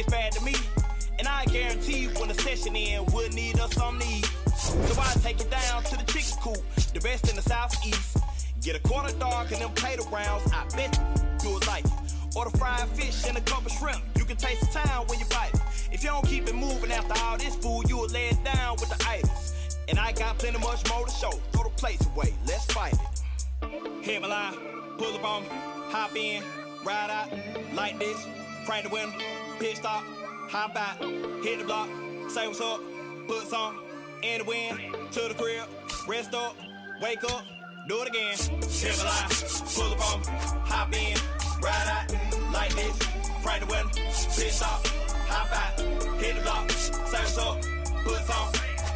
tastes bad to me. And I guarantee when the session in, we'll need us some need. So I take it down to the chicken coop, the best in the southeast. Get a quarter dark and them potato rounds, I bet you'll like it. Order fried fish and a couple shrimp, you can taste the town when you bite it. If you don't keep it moving after all this food, you'll lay it down with the itis. And I got plenty much more to show, throw the plates away, let's fight it. Hit my line, pull up on me, hop in, ride out, like this, crank the window, pit stop, hop out, hit the block, say what's up, put some in the wind, to the crib, rest up, wake up, do it again. Hit my line, pull up on me, hop in, ride out, like this, crank the window, pit stop, hop out, hit the block, say what's up, put some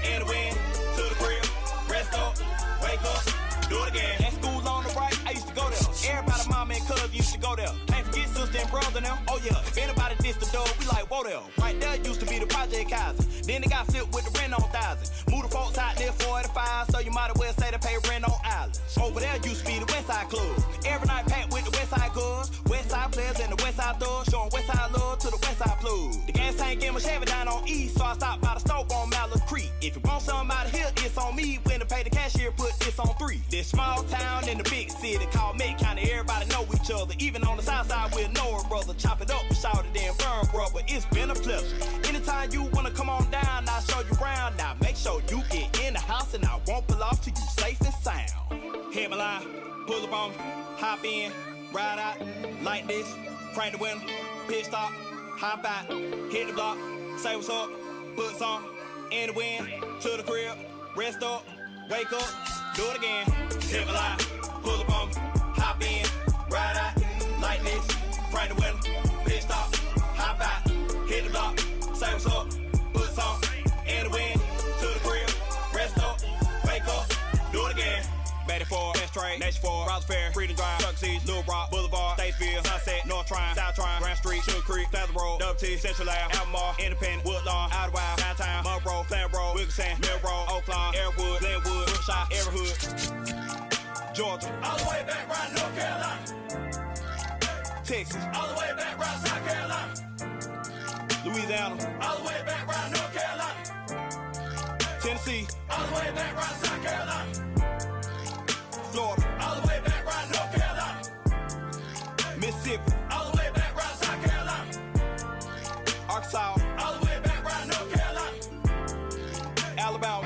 in the wind, to the crib, rest up, wake up, do it again. At school on the right, I used to go there. Everybody, mama and cuz used to go there. Can't forget sister and brother now. Oh yeah, if anybody dissed the dog, we like, whoa there. Right there used to be the Project Kaiser. Then they got flipped with the rent on 1,000. Moved the folks out there 45, so you might as well say they pay rent on island. Over there used to be the Westside Club. Every night packed with the Westside cuz. Westside players and the Westside thugs, showing Westside love to the Westside plug. The gas tank in my Chevy down on East, so I stopped by the stove on Mallard Creek. If you want something out of here, it's on me. When to pay the cashier, put this on 3. This small town in the big city called Met County, everybody know each other. Even on the south side, we'll know a brother. Chop it up and shout it in burn, brother. It's been a pleasure. Anytime you wanna come on down, I'll show you around. Now make sure you get in the house and I won't pull off till you safe and sound. Hit my line, pull up on me, hop in, ride out, like this, crank the window, pit stop, hop out, hit the block, say what's up, put some in the wind, to the crib, rest up, wake up, do it again. Hit my line, pull up on me, hop in, ride out, like this, crank the window, pit stop, hop out, hit the block, say what's up, put some in the wind, to the crib, rest up, wake up, do it again. Betty Ford, Best Trade, Nation Ford, Rouse Fair, Freedom Drive, Chuck Seas, Little Rock, Boulevard, Statesville, Sunset, North Trine, South Trine, Grand Street, Sugar Creek, Plaza Road, Double T, Central Ave, Albemarle, Independent, Woodlawn, Outer Wild, Downtown, Monroe, Flam Road, Wilkinson, Mill Road, Oaklawn, Airwood, Glenwood, Brookshire, every hood. Georgia, all the way back round North Carolina. Texas, all the way back round South Carolina. Louisiana, all the way back round North Carolina. Tennessee, all the way back round South Carolina. Florida, all the way back round North Carolina. Mississippi, all the way back round South Carolina. Arkansas, all the way back round North Carolina. Alabama,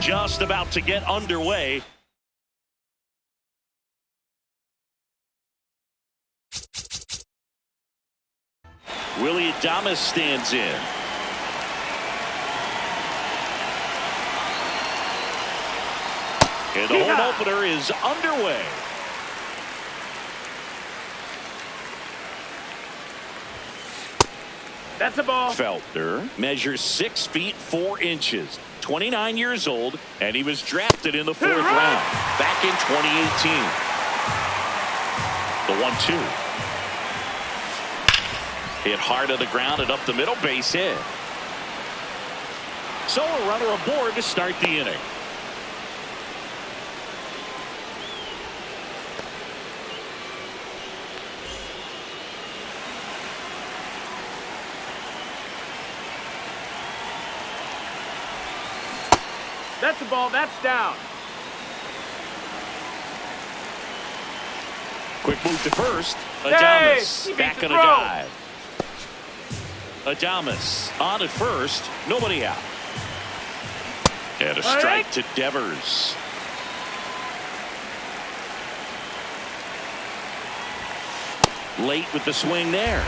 just about to get underway. Willy Adames stands in. And the home opener is underway. That's a ball. Feltner measures 6 feet 4 inches, 29 years old, and he was drafted in the 4th round back in 2018. The 1-2. Hit hard to the ground and up the middle, base hit. So a runner aboard to start the inning. That's the ball. That's down. Quick move to first. Hey, Adames back on a dive. Adames on at first. Nobody out. And a strike to Devers. Late with the swing there.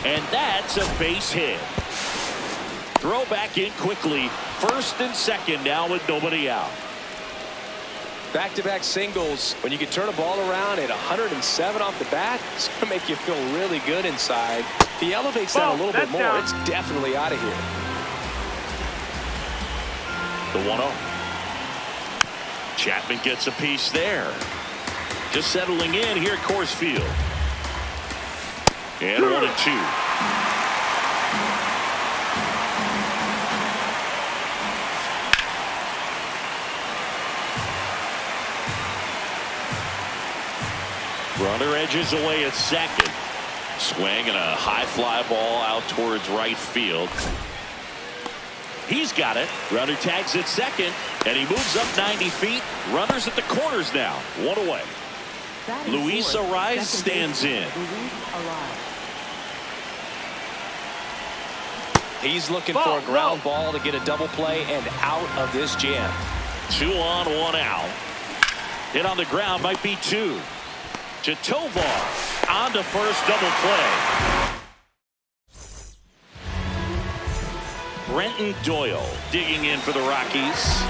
And that's a base hit. Throw back in quickly. First and second now with nobody out. Back-to-back singles. When you can turn a ball around at 107 off the bat, it's going to make you feel really good inside. If he elevates that a little bit more, it's definitely out of here. The 1-0. Chapman gets a piece there. Just settling in here at Coors Field. And 1-2. Runner edges away at second. Swing and a high fly ball out towards right field. He's got it. Runner tags at second, and he moves up 90 feet. Runners at the corners now. 1 away. Luis Arraez stands in. He's looking for a ground ball to get a double play and out of this jam. 2 on, 1 out. Hit on the ground might be 2. To Tovar on to first, double play. Brenton Doyle digging in for the Rockies.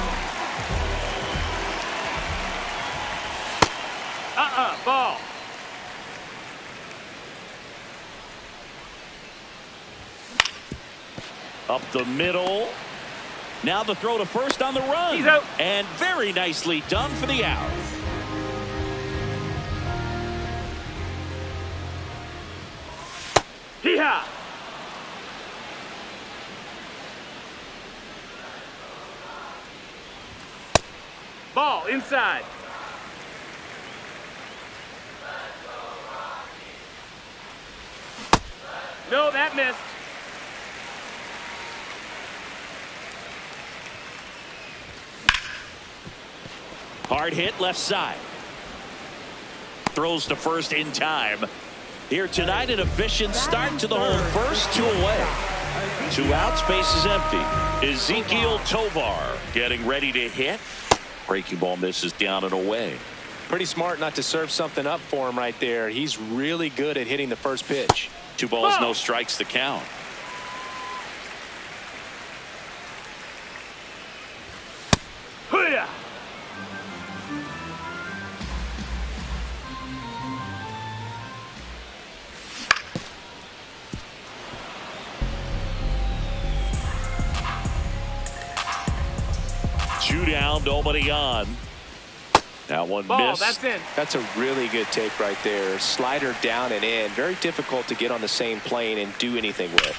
Ball. Up the middle. Now the throw to first on the run. He's out. And very nicely done for the out. Hee-haw. Ball inside. No, that missed. Hard hit left side. Throws to first in time. Here tonight, an efficient start to the home first, 2 away. 2 outs, base is empty. Ezequiel Tovar getting ready to hit. Breaking ball misses down and away. Pretty smart not to serve something up for him right there. He's really good at hitting the first pitch. 2 balls, no strikes to count. Hoo-yah. Two down, nobody on. That one Ball, missed. that's in. That's a really good take right there. Slider down and in. Very difficult to get on the same plane and do anything with.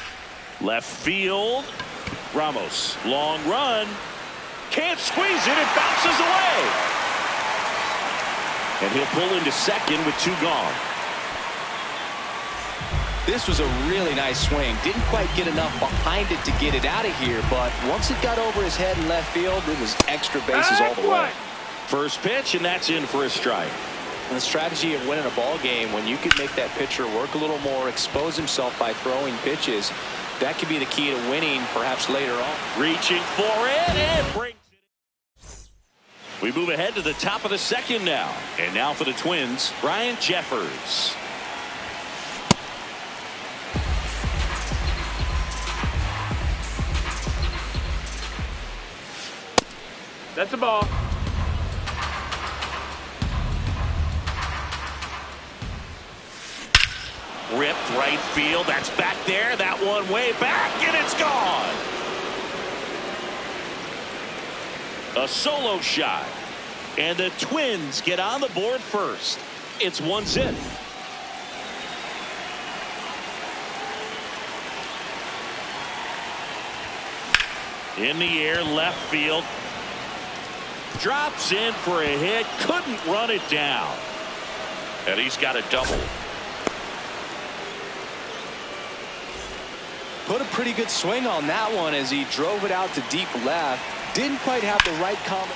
Left field. Ramos, long run. Can't squeeze it. It bounces away. And he'll pull into second with 2 gone. This was a really nice swing. Didn't quite get enough behind it to get it out of here, but once it got over his head in left field, it was extra bases all the way. First pitch, and that's in for a strike. And the strategy of winning a ball game, when you can make that pitcher work a little more, expose himself by throwing pitches, that could be the key to winning perhaps later on. Reaching for it and brings it. We move ahead to the top of the second now. And now for the Twins, Ryan Jeffers. That's a ball. Ripped right field. That's back there. That one way back, and it's gone. A solo shot. And the Twins get on the board first. It's 1-0. In the air, left field. Drops in for a hit. Couldn't run it down. And he's got a double. Put a pretty good swing on that one as he drove it out to deep left. Didn't quite have the right comment.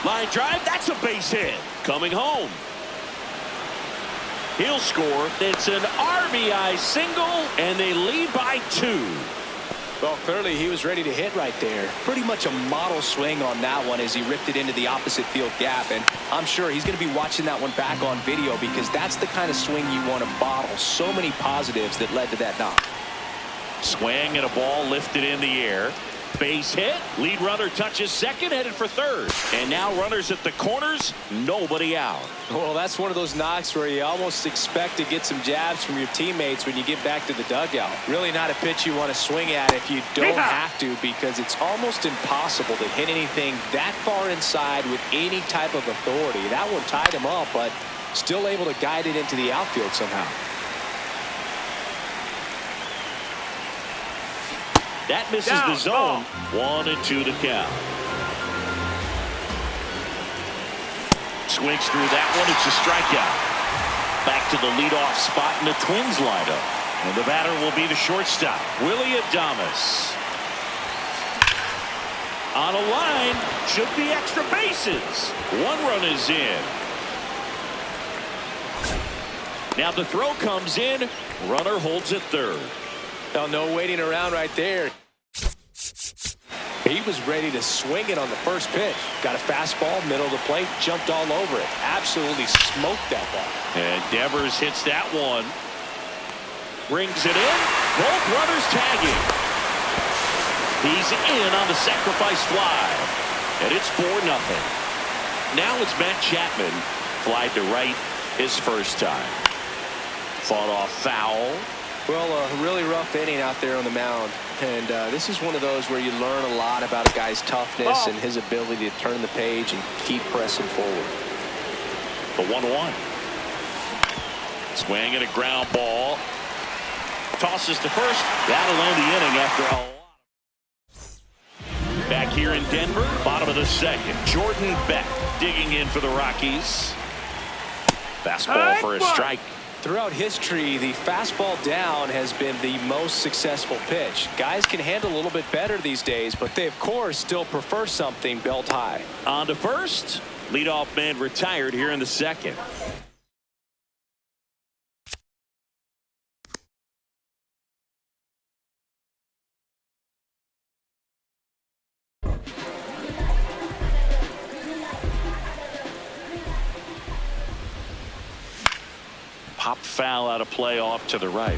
Line drive, that's a base hit. Coming home. He'll score. It's an RBI single, and they lead by 2. Well, clearly he was ready to hit right there. Pretty much a model swing on that one as he ripped it into the opposite field gap. And I'm sure he's going to be watching that one back on video because that's the kind of swing you want to bottle. So many positives that led to that knock. Swing and a ball lifted in the air. Base hit. Lead runner touches second, headed for third. And now runners at the corners. Nobody out. Well, that's one of those knocks where you almost expect to get some jabs from your teammates when you get back to the dugout. Really not a pitch you want to swing at if you don't have to, because it's almost impossible to hit anything that far inside with any type of authority. That one tied him up, but still able to guide it into the outfield somehow. That misses the zone. 1-2 to count. Swings through that one. It's a strikeout. Back to the leadoff spot in the Twins lineup. And the batter will be the shortstop, Willy Adames. On a line, should be extra bases. 1 run is in. Now the throw comes in. Runner holds at third. Now, no waiting around right there. He was ready to swing it on the first pitch. Got a fastball, middle of the plate, jumped all over it. Absolutely smoked that ball. And Devers hits that one. Brings it in. Both runners tagging. He's in on the sacrifice fly. And it's 4-0. Now it's Matt Chapman. Fly to right his first time. Fought off foul. Well, a really rough inning out there on the mound. And this is one of those where you learn a lot about a guy's toughness and his ability to turn the page and keep pressing forward. The 1-1. Swing and a ground ball. Tosses to first. That'll end the inning after a lot. Back here in Denver, bottom of the second. Jordan Beck digging in for the Rockies. Fastball for a strike. Throughout history, the fastball down has been the most successful pitch. Guys can handle a little bit better these days, but they, of course, still prefer something belt high. On to first. Leadoff man retired here in the second. Pop foul out of play off to the right.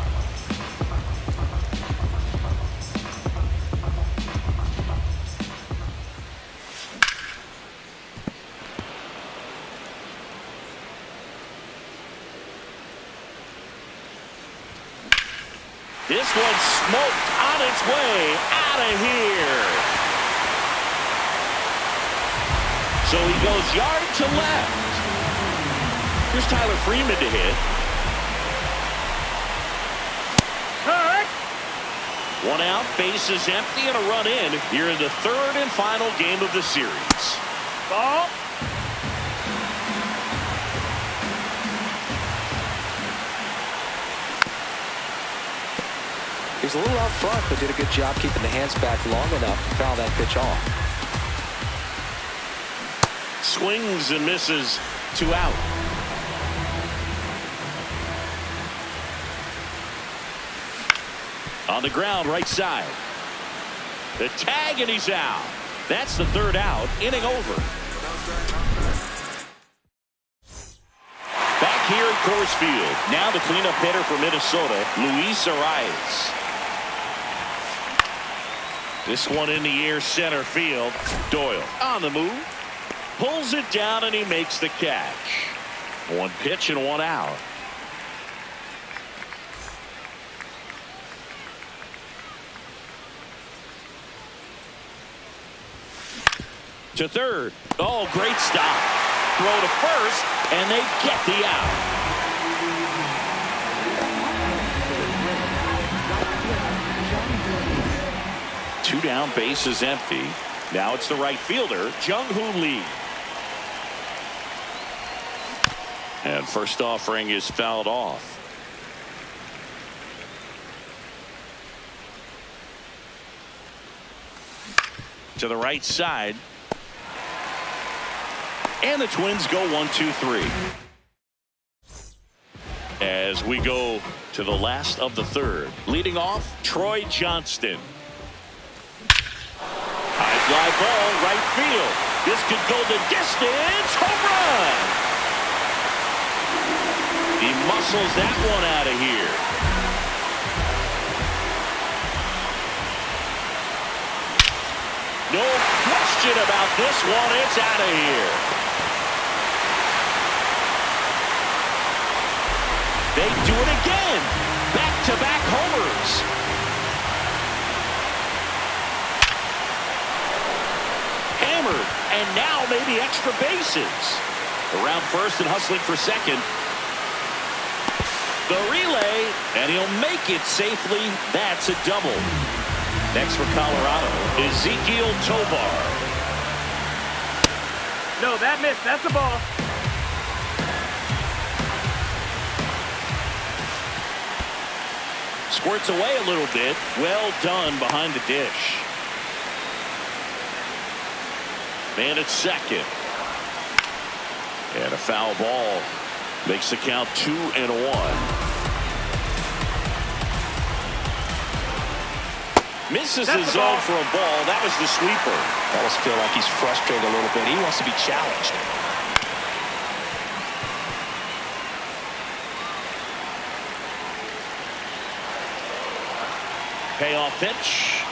This one's smoked on its way out of here. So he goes yard to left. Here's Tyler Freeman to hit. One out, base is empty, and a run in here in the third and final game of the series. Ball. He was a little out front, but did a good job keeping the hands back long enough to foul that pitch off. Swings and misses, 2 out. On the ground, right side. The tag, and he's out. That's the third out. Inning over. Back here at Coors Field. Now the cleanup hitter for Minnesota, Luis Arraez. This one in the air, center field. Doyle on the move. Pulls it down, and he makes the catch. One pitch and one out. To third. Oh, great stop. Throw to first, and they get the out. Two down, bases empty. Now it's the right fielder, Jung-Hoo Lee. And first offering is fouled off. To the right side. And the Twins go 1-2-3. As we go to the last of the third. Leading off, Troy Johnston. High fly ball, right field. This could go the distance. Home run. He muscles that one out of here. No question about this one. It's out of here. They do it again. Back-to-back homers. Hammered, and now maybe extra bases. Around first and hustling for second. The relay, and he'll make it safely. That's a double. Next for Colorado, Ezequiel Tovar. No, that missed. That's a ball. Squirts away a little bit. Well done behind the dish. Man at second. And a foul ball makes the count 2-1. Misses his zone for a ball. That was the sweeper. I almost feel like he's frustrated a little bit. He wants to be challenged. Payoff pitch.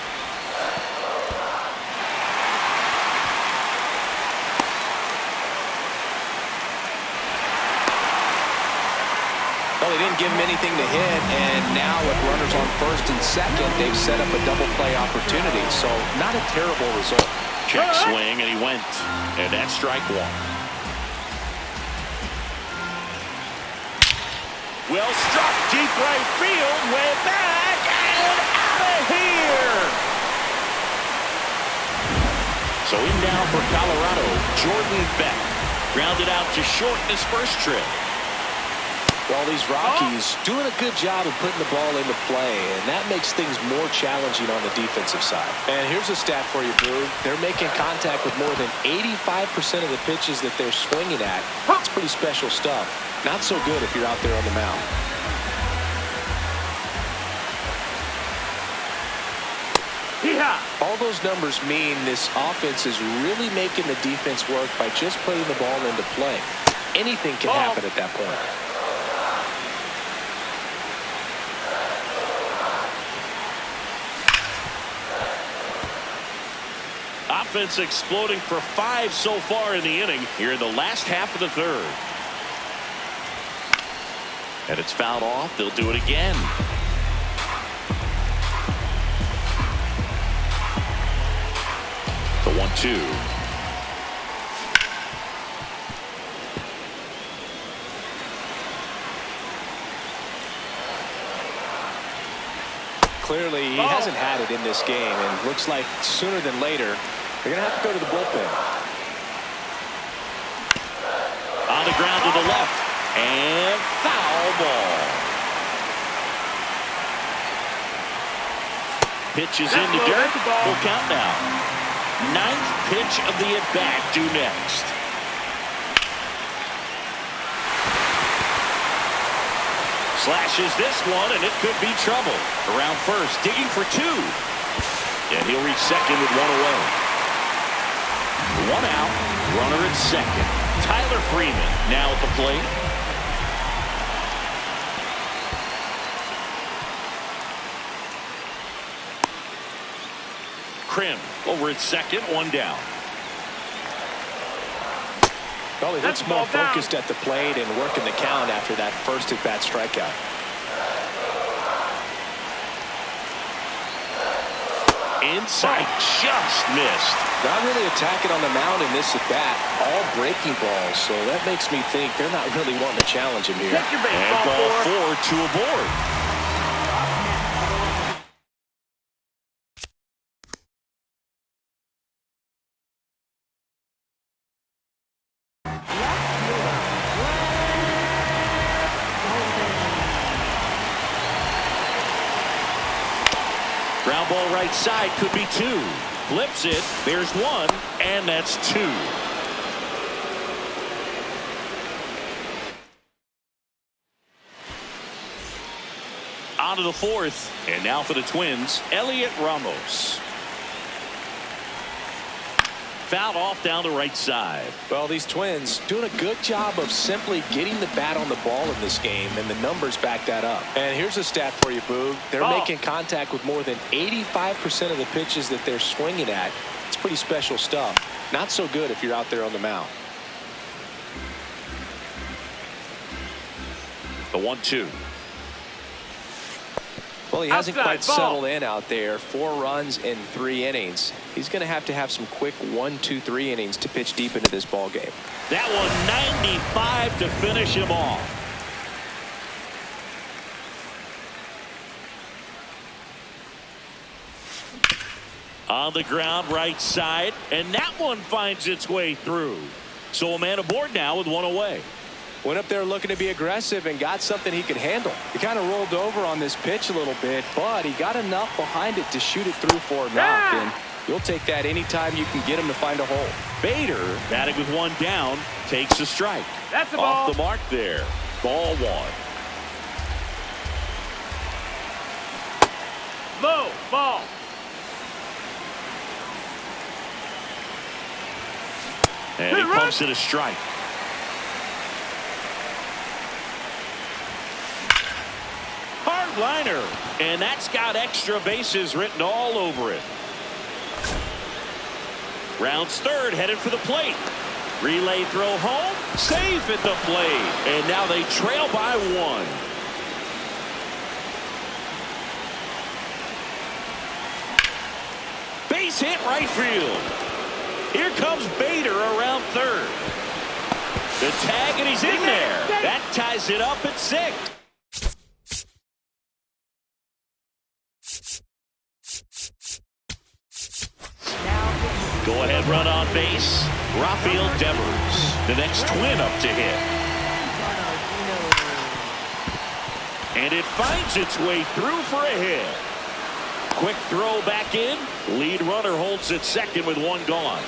Well, they didn't give him anything to hit, and now with runners on first and second, they've set up a double play opportunity. So not a terrible result. Check swing, and he went. And that's strike one. Well struck, deep right field, way back, and out of here. So in now for Colorado, Jordan Beck. Grounded out to short in his first trip. Well, these Rockies doing a good job of putting the ball into play, and that makes things more challenging on the defensive side. And here's a stat for you, Brew. They're making contact with more than 85% of the pitches that they're swinging at. That's pretty special stuff. Not so good if you're out there on the mound. All those numbers mean this offense is really making the defense work by just putting the ball into play. Anything can happen at that point. Offense exploding for 5 so far in the inning here in the last half of the third. And it's fouled off. They'll do it again. The 1-2. Clearly, he hasn't had it in this game, and looks like sooner than later, they're going to have to go to the bullpen. On the ground to the left, and foul ball. Pitch is in the dirt. Full count now. 9th pitch of the at-bat due next. Slashes this one, and it could be trouble. Around first, digging for two. And he'll reach second with one away. One out, runner at second. Tyler Freeman now at the plate. Krim over at second, one down. Well, he looks more focused at the plate and working the count after that first at-bat strikeout. Inside, just missed. Not really attacking on the mound in this at-bat. All breaking balls, so that makes me think they're not really wanting to challenge him here. Take your And ball four to a board. Ground ball right side, could be two. Flips it, there's one, and that's two. On to the fourth, and now for the Twins, Elliot Ramos. Fouled off down the right side. Well, these Twins doing a good job of simply getting the bat on the ball in this game, and the numbers back that up. And here's a stat for you, Boog. They're making contact with more than 85% of the pitches that they're swinging at. It's pretty special stuff. Not so good if you're out there on the mound. The 1-2. Well, he hasn't quite settled in out there. 4 runs in 3 innings. He's going to have some quick 1, 2, 3 innings to pitch deep into this ball game. That one 95 to finish him off. On the ground right side, and that one finds its way through. So a man aboard now with one away. Went up there looking to be aggressive and got something he could handle. He kind of rolled over on this pitch a little bit, but he got enough behind it to shoot it through for a knock. And you'll take that anytime you can get him to find a hole. Bader, batting with one down, takes a strike. That's the ball. Off the mark there. Ball one. Low ball. And he pumps it a strike. Hard liner, and that's got extra bases written all over it. Rounds third, headed for the plate. Relay throw home, safe at the plate, and now they trail by 1. Base hit right field. Here comes Bader around third. The tag, and he's in there. That ties it up at 6. Go-ahead run on base. Rafael Devers, the next Twin up to hit. And it finds its way through for a hit. Quick throw back in. Lead runner holds at second with 1 gone.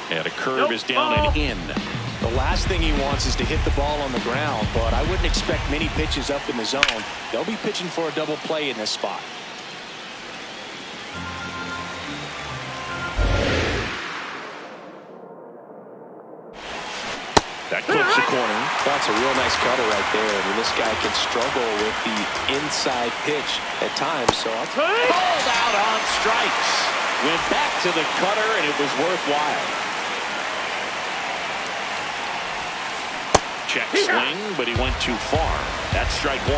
And a curve is down and in. The last thing he wants is to hit the ball on the ground, but I wouldn't expect many pitches up in the zone. They'll be pitching for a double play in this spot. That clips the corner. That's a real nice cutter right there. I mean, this guy can struggle with the inside pitch at times. So balled out on strikes. Went back to the cutter, and it was worthwhile. Check swing, but he went too far. That's strike 1.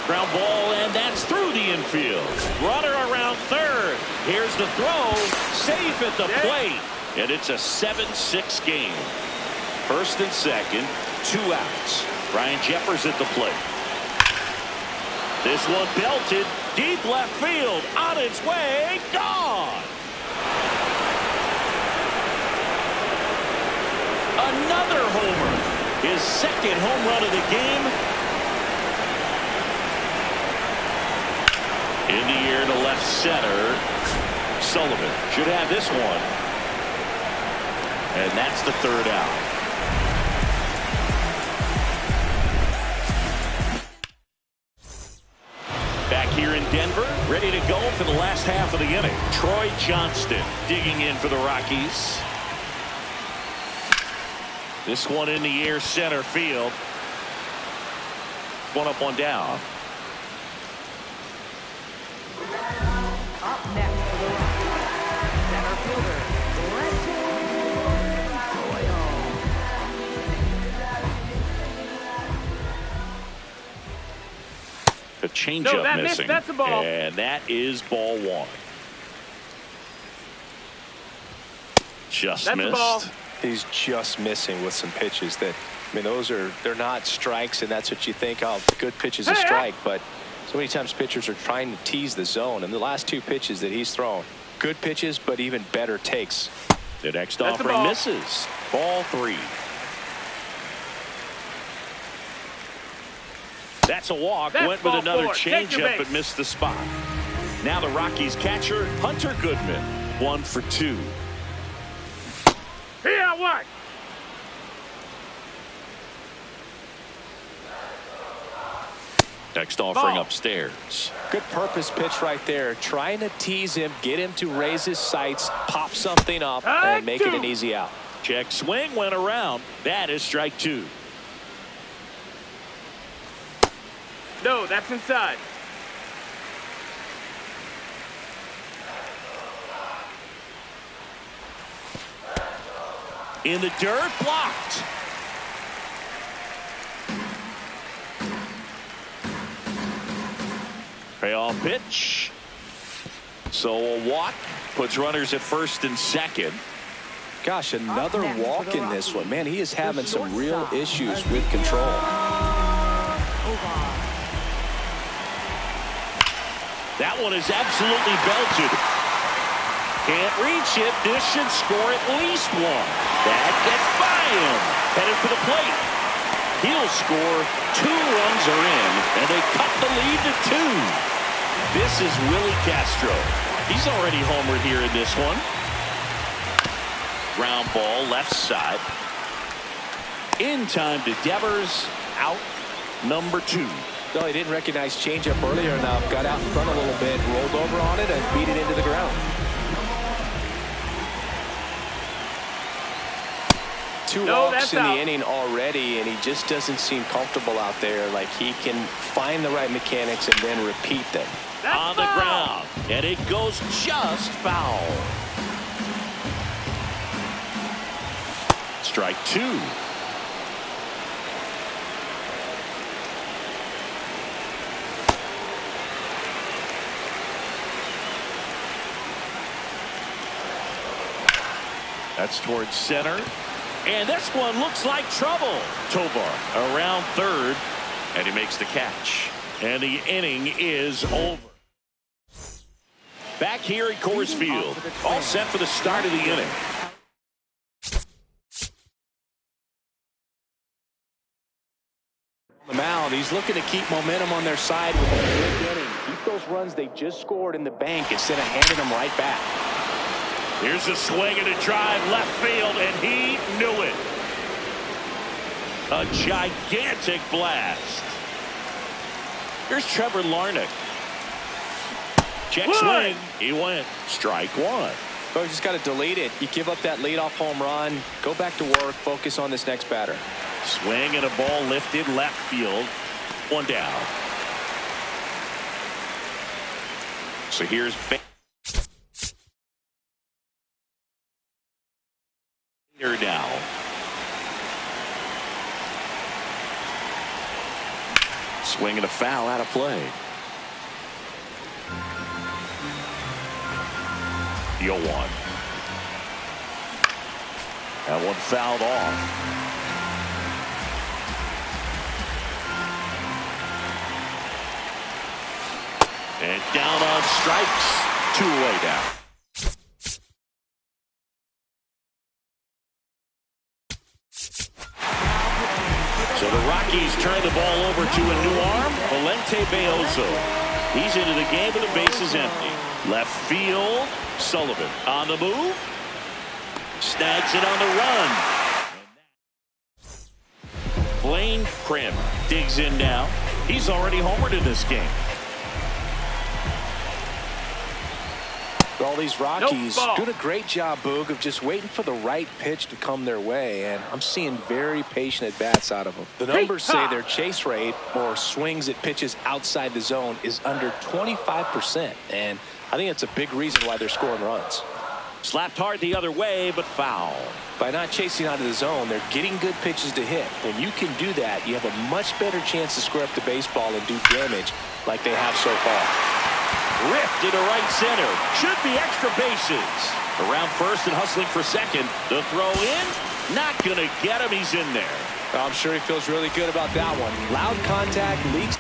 Ground ball, and that's through the infield. Runner around third. Here's the throw. Safe at the plate. And it's a 7-6 game. First and second, 2 outs. Ryan Jeffers at the plate. This one belted. Deep left field. On its way. Gone. Another homer. His second home run of the game. In the air to left center. Sullivan should have this one. And that's the third out. Back here in Denver, ready to go for the last half of the inning. Troy Johnston digging in for the Rockies. This one in the air, center field. One up, one down. Up next for the Rockies, center fielder, A changeup missing. That's a ball. And that is ball one. Just That's missed. a ball. He's just missing with some pitches that, I mean, they're not strikes, and that's what you think, oh, good pitch is a strike, but so many times pitchers are trying to tease the zone, and the last two pitches that he's thrown, good pitches, but even better takes. The next That's offering a ball. misses. Ball three. That's a walk. That's Went with ball another four. Take your changeup, base. but missed the spot. Now the Rockies catcher, Hunter Goodman. 1 for 2. Here, what? Next offering Ball. upstairs. Good purpose pitch right there, trying to tease him, get him to raise his sights, pop something up, and make it an easy out. Check swing went around. That is strike 2. No, that's inside. In the dirt, blocked. Payoff pitch. So a walk puts runners at first and second. Gosh, another walk in this one. Man, he is having some real issues with control. That one is absolutely belted. Can't reach it. This should score at least one. That gets by him. Headed for the plate. He'll score. 2 runs are in, and they cut the lead to 2. This is Willie Castro. He's already homered here in this one. Ground ball left side. In time to Devers. Out number 2. No, he didn't recognize changeup earlier enough. Got out in front a little bit, rolled over on it, and beat it into the ground. 2 walks in the inning already, and he just doesn't seem comfortable out there. Like he can find the right mechanics and then repeat them. That's on the foul. ground, and it goes just foul. Strike 2. That's towards center. And this one looks like trouble. Tovar around third, and he makes the catch. And the inning is over. Back here at Coors Field, all set for the start of the inning. On the mound, he's looking to keep momentum on their side with a big inning. Keep those runs they just scored in the bank instead of handing them right back. Here's a swing and a drive left field, and he knew it. A gigantic blast. Here's Trevor Larnach. Check swing. He went. Strike 1. Oh, you just got to delete it. You give up that leadoff home run. Go back to work. Focus on this next batter. Swing and a ball lifted left field. 1 down. So here's now. Swing and a foul out of play. 0-1. That one fouled off. And down on strikes. 2 away down. So the Rockies turn the ball over to a new arm, Valente Beozo. He's into the game with the bases empty. Left field, Sullivan on the move. Snags it on the run. Blaine Crim digs in now. He's already homered in this game. All these Rockies doing a great job, Boog, of just waiting for the right pitch to come their way, and I'm seeing very patient at-bats out of them. The numbers say their chase rate, or swings at pitches outside the zone, is under 25%, and I think that's a big reason why they're scoring runs. Slapped hard the other way, but foul. By not chasing out of the zone, they're getting good pitches to hit. When you can do that, you have a much better chance to square up the baseball and do damage like they have so far. Ripped into right center. Should be extra bases. Around first and hustling for second. The throw in. Not going to get him. He's in there. I'm sure he feels really good about that one. Loud contact leaks.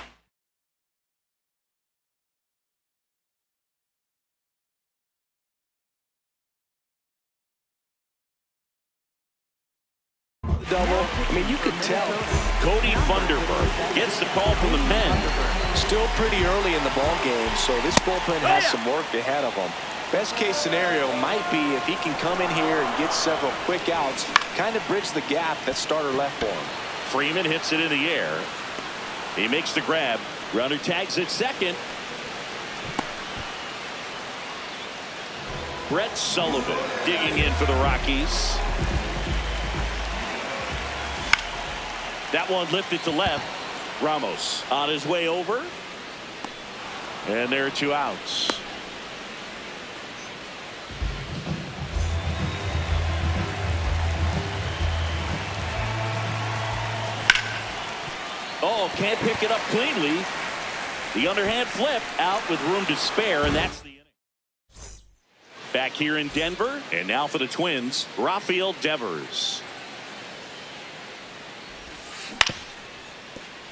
Double. I mean, you could tell. Cody Funderburk gets the call from the pen. Still pretty early in the ball game, so this bullpen has some work ahead of him. Best case scenario might be if he can come in here and get several quick outs, kind of bridge the gap that starter left for him. Freeman hits it in the air. He makes the grab. Runner tags at second. Brett Sullivan digging in for the Rockies. That one lifted to left. Ramos on his way over. And there are 2 outs. Oh, can't pick it up cleanly. The underhand flip out with room to spare, and that's the inning. Back here in Denver, and now for the Twins, Rafael Devers.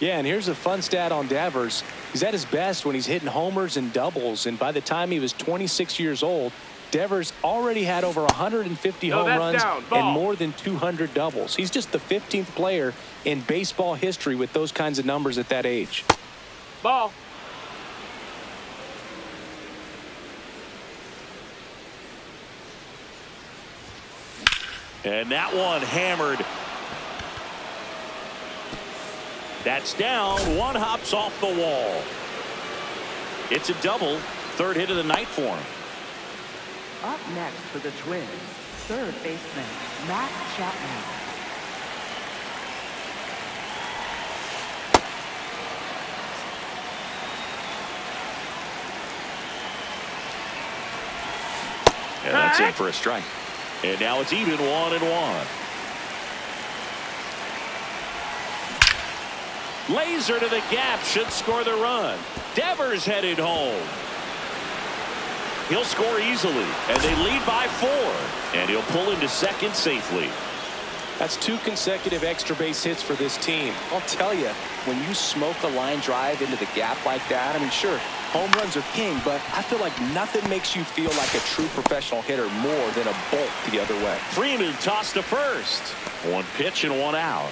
Yeah, and here's a fun stat on Devers. He's at his best when he's hitting homers and doubles, and by the time he was 26 years old, Devers already had over 150 home runs and more than 200 doubles. He's just the 15th player in baseball history with those kinds of numbers at that age. Ball. And that one hammered. That's down. One hops off the wall. It's a double. 3rd hit of the night for him. Up next for the Twins, third baseman, Matt Chapman. And that's in for a strike. And now it's even 1-1. Laser to the gap should score the run. Devers headed home. He'll score easily, and they lead by 4. And he'll pull into second safely. That's 2 consecutive extra base hits for this team. I'll tell you, when you smoke a line drive into the gap like that, I mean, sure, home runs are king, but I feel like nothing makes you feel like a true professional hitter more than a bolt the other way. Freeman tossed to first. 1 pitch and 1 out.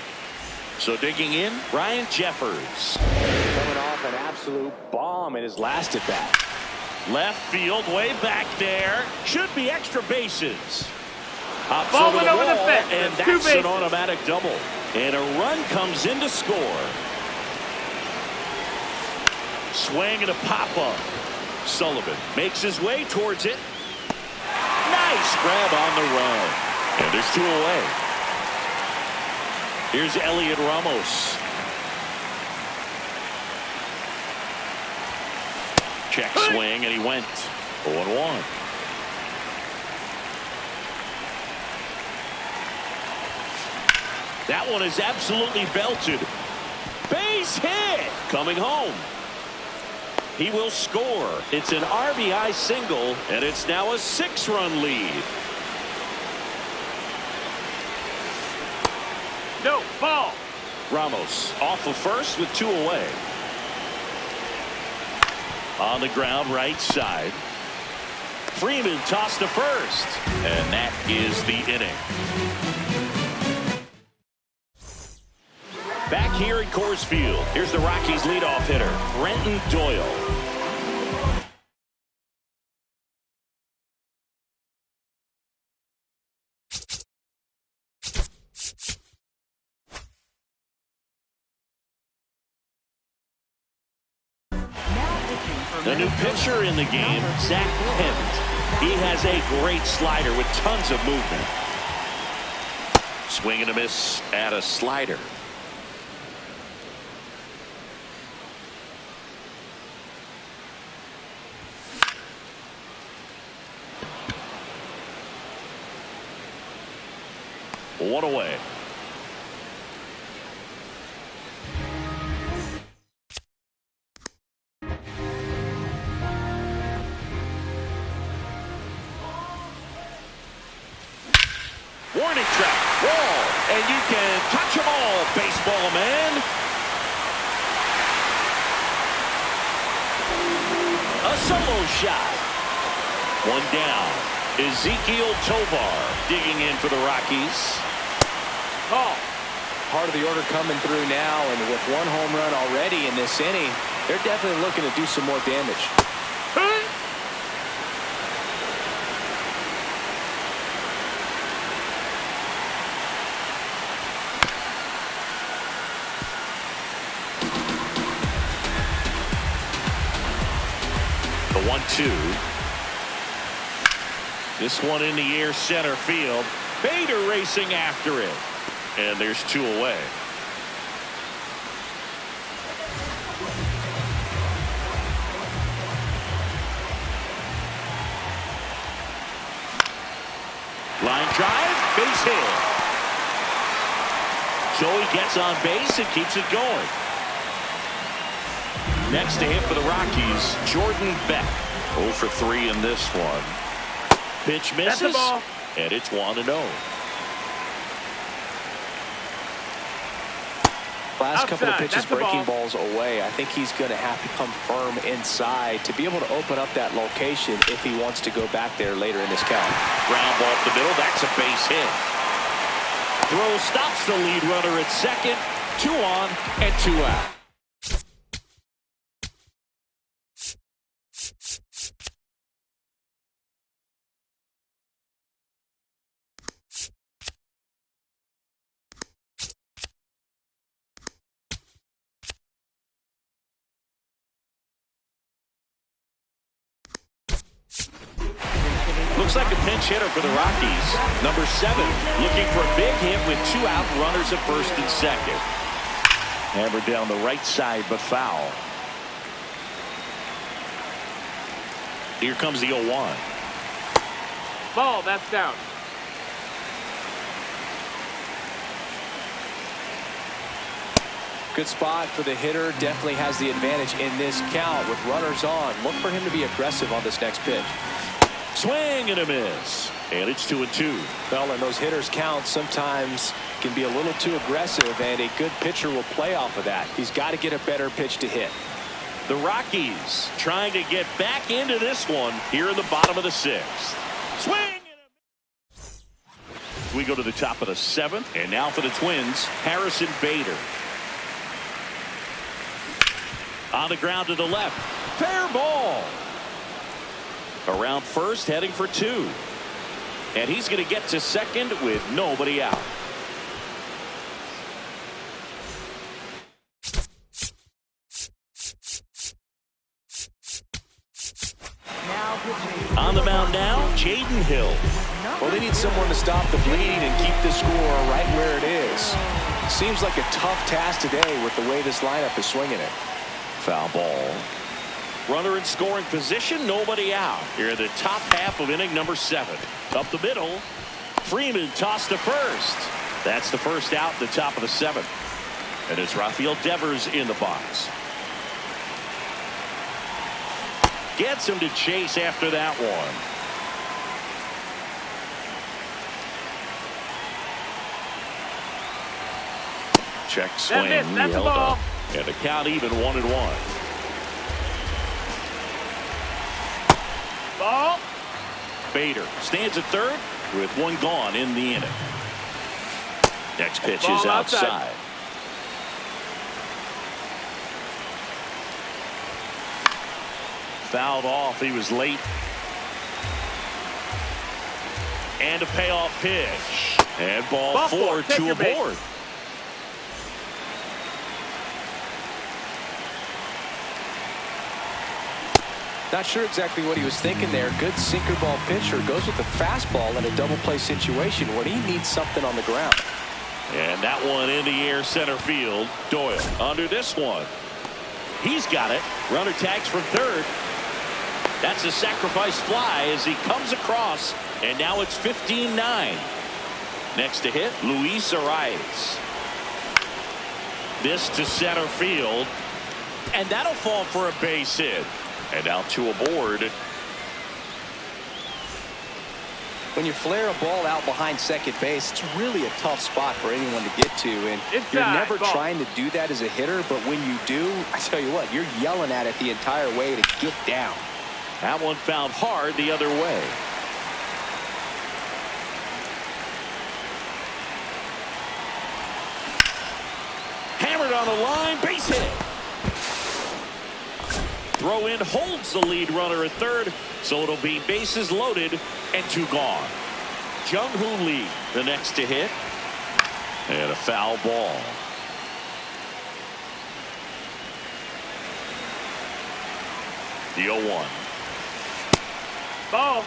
So digging in, Ryan Jeffers. Coming off an absolute bomb in his last at bat. Left field, way back there. Should be extra bases. Hops Ball over went the over the wall, fence. and There's 2 that's bases. an automatic double. And a run comes in to score. Swing and a pop-up. Sullivan makes his way towards it. Nice grab on the run. And there's 2 away. Here's Elliot Ramos. Check swing, and he went 0-1. That one is absolutely belted. Base hit. Coming home. He will score. It's an RBI single, and it's now a 6-run lead. No, ball. Ramos off of first with 2 away. On the ground, right side. Freeman tossed to first, and that is the inning. Back here at Coors Field, here's the Rockies' leadoff hitter, Brenton Doyle. The new pitcher in the game, Zach Pent. He has a great slider with tons of movement. Swing and a miss at a slider. One away. Warning track, wall, and you can touch them all, baseball man. A solo shot. One down. Ezequiel Tovar digging in for the Rockies. Ball. Part of the order coming through now, and with one home run already in this inning, they're definitely looking to do some more damage. The 1-2. This one in the air, center field. Bader racing after it. And there's two away. Line drive, base hit. Joey gets on base and keeps it going. Next to hit for the Rockies, Jordan Beck. 0 for 3 in this one. Pitch misses, and it's 1-0. Last couple of pitches breaking balls away. I think he's going to have to come firm inside to be able to open up that location if he wants to go back there later in this count. Ground ball up the middle. That's a base hit. Throw stops the lead runner at second. 2 on and 2 out. Looks like a pinch hitter for the Rockies. Number 7 looking for a big hit with 2 out, runners at first and second. Hammered down the right side, but foul. Here comes the 0-1. Ball, that's down. Good spot for the hitter. Definitely has the advantage in this count with runners on. Look for him to be aggressive on this next pitch. Swing and a miss. And it's 2-2. Well, and those hitters count sometimes can be a little too aggressive, and a good pitcher will play off of that. He's got to get a better pitch to hit. The Rockies trying to get back into this one here in the bottom of the 6th. Swing and a miss. We go to the top of the 7th, and now for the Twins, Harrison Bader. On the ground to the left. Fair ball. Around first, heading for 2. And he's going to get to second with nobody out. On the mound now, Jaden Hill. Well, they need someone to stop the bleeding and keep the score right where it is. Seems like a tough task today with the way this lineup is swinging it. Foul ball. Runner in scoring position, nobody out. Here in the top half of inning number 7. Up the middle, Freeman tossed to first. That's the first out in the top of the 7th. And it's Rafael Devers in the box. Gets him to chase after that one. Check swing. That's a ball. And the count even 1-1. Ball. Bader stands at third with 1 gone in the inning. Next pitch Ball is outside. Fouled off. He was late. And a payoff pitch. And ball 4 to aboard. Not sure exactly what he was thinking there. Good sinker ball pitcher goes with the fastball in a double play situation when he needs something on the ground. And that one in the air center field. Doyle under this one. He's got it. Runner tags from third. That's a sacrifice fly as he comes across. And now it's 15-9. Next to hit, Luis Arias. This to center field. And that'll fall for a base hit. And now two aboard. When you flare a ball out behind second base, it's really a tough spot for anyone to get to. And you're never trying to do that as a hitter. But when you do, I tell you what, you're yelling at it the entire way to get down. That one found hard the other way. Hammered on the line, base hit. Throw in holds the lead runner at third, so it'll be bases loaded and two gone. Jung-Hoo Lee the next to hit, and a foul ball. The 0-1. Ball.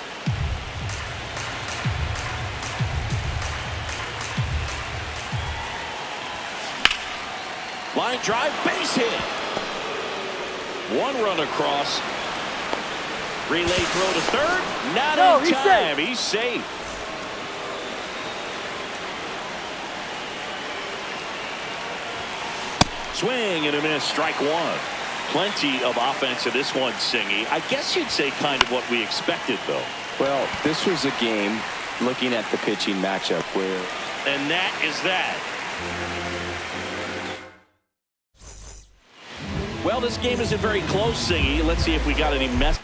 Line drive, base hit. One run across. Relay throw to third. Not in time. He's safe. Swing and a miss. Strike one. Plenty of offense in this one, Singy. I guess you'd say kind of what we expected, though. Well, this was a game looking at the pitching matchup where. And that is that. Well, this game isn't very close, Singy. Let's see if we got any messages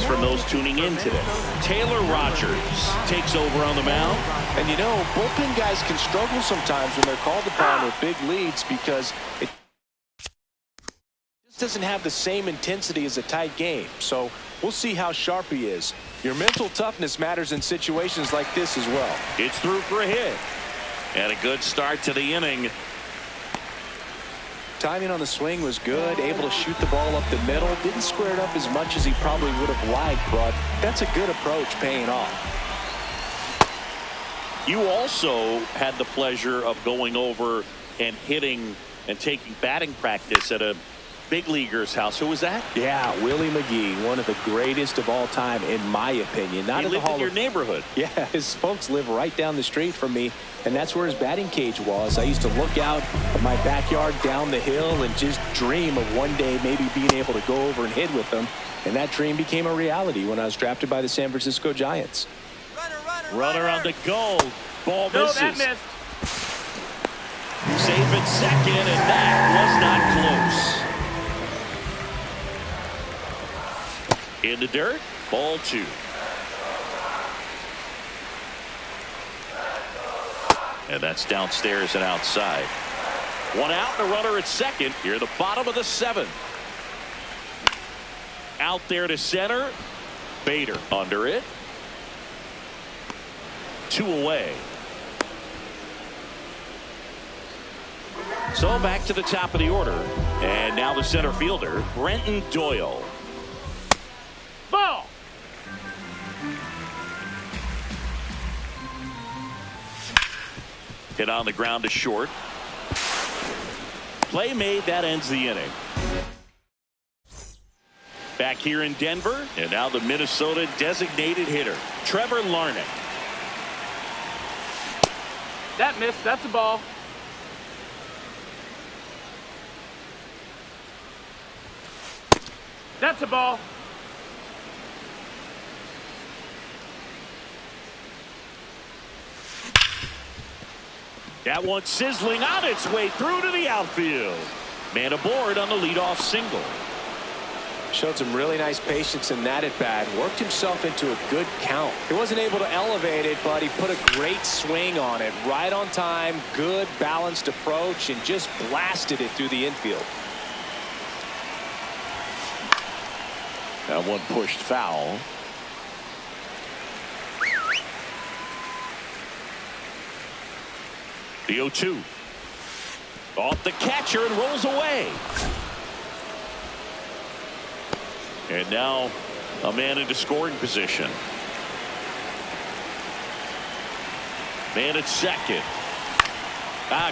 from those tuning in today. Taylor Rogers takes over on the mound. And you know, bullpen guys can struggle sometimes when they're called upon with big leads because it just doesn't have the same intensity as a tight game. So we'll see how sharp he is. Your mental toughness matters in situations like this as well. It's through for a hit. And a good start to the inning. Timing on the swing was good, able to shoot the ball up the middle. Didn't square it up as much as he probably would have liked, but that's a good approach paying off. You also had the pleasure of going over and hitting and taking batting practice at a big leaguer's house. Who was that? Yeah, Willie McGee, one of the greatest of all time, in my opinion. Not he in the lived Hall in your of neighborhood. Yeah, his folks live right down the street from me, and that's where his batting cage was. I used to look out at my backyard down the hill and just dream of one day maybe being able to go over and hit with them. And that dream became a reality when I was drafted by the San Francisco Giants. Runner on the go. Ball misses. No, that missed. Safe at second, and that was not close. In the dirt, ball two. And that's downstairs and outside. One out and a runner at second. Here, the bottom of the seventh. Out there to center. Bader under it. Two away. So back to the top of the order. And now the center fielder, Brenton Doyle. Ball. Hit on the ground to short. Play made, that ends the inning. Back here in Denver, and now the Minnesota designated hitter, Trevor Larnach. That missed. That's a ball. That's a ball. That one sizzling on its way through to the outfield. Man aboard on the leadoff single. Showed some really nice patience in that at bat. Worked himself into a good count. He wasn't able to elevate it, but he put a great swing on it. Right on time, good balanced approach, and just blasted it through the infield. That one pushed foul. The 0-2. Off the catcher and rolls away. And now a man into scoring position. Man at second.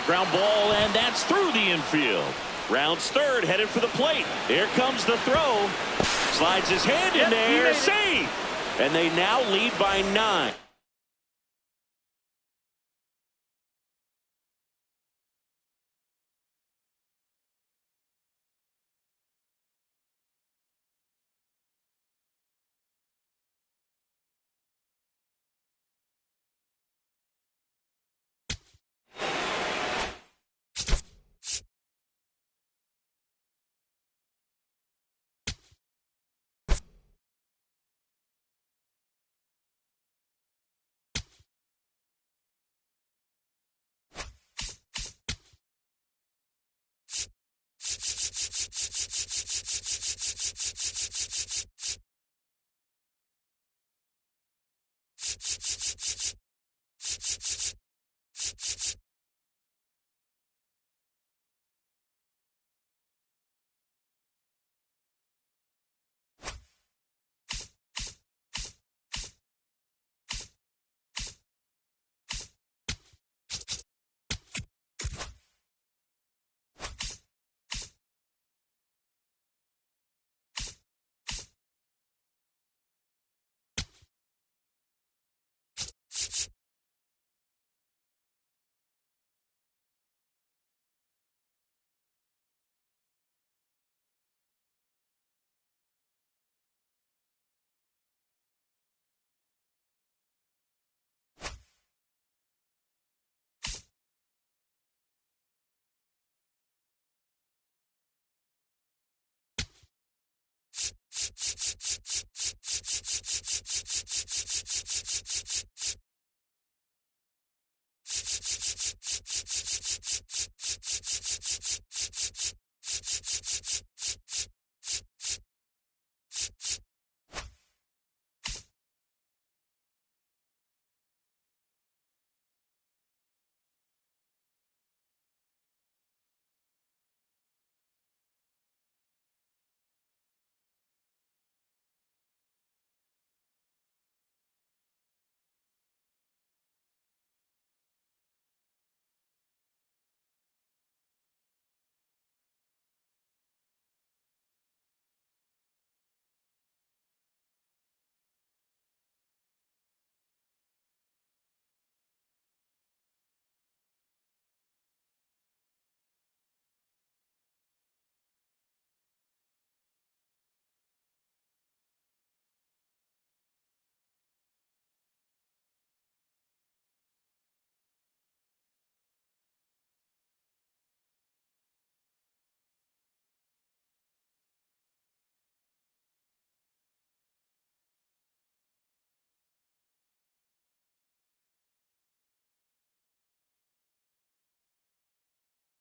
Ground ball, and that's through the infield. Rounds third, headed for the plate. Here comes the throw. Slides his hand in there. Safe. And they now lead by 9.